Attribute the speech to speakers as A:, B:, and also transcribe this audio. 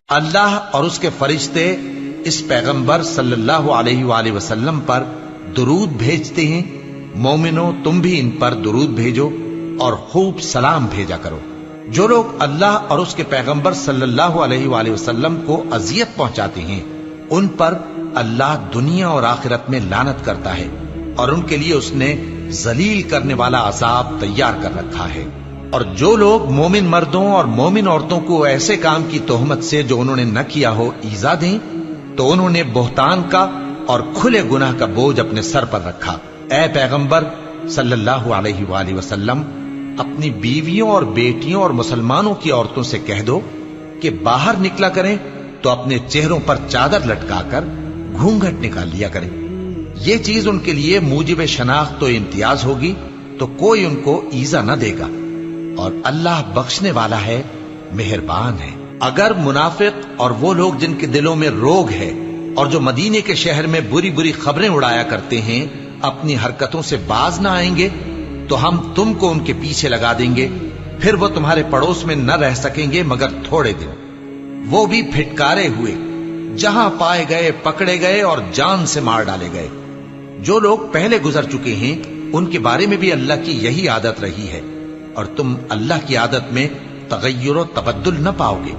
A: اللہ اور اس کے فرشتے اس پیغمبر صلی اللہ علیہ وآلہ وسلم پر درود بھیجتے ہیں۔ مومنو تم بھی ان پر درود بھیجو اور خوب سلام بھیجا کرو۔ جو لوگ اللہ اور اس کے پیغمبر صلی اللہ علیہ وآلہ وسلم کو اذیت پہنچاتے ہیں ان پر اللہ دنیا اور آخرت میں لعنت کرتا ہے اور ان کے لیے اس نے ذلیل کرنے والا عذاب تیار کر رکھا ہے۔ اور جو لوگ مومن مردوں اور مومن عورتوں کو ایسے کام کی تہمت سے جو انہوں نے نہ کیا ہو ایذا دیں تو انہوں نے بہتان کا اور کھلے گناہ کا بوجھ اپنے سر پر رکھا۔ اے پیغمبر صلی اللہ علیہ وآلہ وسلم اپنی بیویوں اور بیٹیوں اور مسلمانوں کی عورتوں سے کہہ دو کہ باہر نکلا کریں تو اپنے چہروں پر چادر لٹکا کر گھونگھٹ نکال لیا کریں۔ یہ چیز ان کے لیے موجب شناخت و امتیاز ہوگی تو کوئی ان کو ایذا نہ دے گا، اور اللہ بخشنے والا ہے، مہربان ہے۔ اگر منافق اور وہ لوگ جن کے دلوں میں روگ ہے اور جو مدینے کے شہر میں بری بری خبریں اڑایا کرتے ہیں اپنی حرکتوں سے باز نہ آئیں گے تو ہم تم کو ان کے پیچھے لگا دیں گے، پھر وہ تمہارے پڑوس میں نہ رہ سکیں گے مگر تھوڑے دن، وہ بھی پھٹکارے ہوئے، جہاں پائے گئے پکڑے گئے اور جان سے مار ڈالے گئے۔ جو لوگ پہلے گزر چکے ہیں ان کے بارے میں بھی اللہ کی یہی عادت رہی ہے، اور تم اللہ کی عادت میں تغیر و تبدل نہ پاؤ گے۔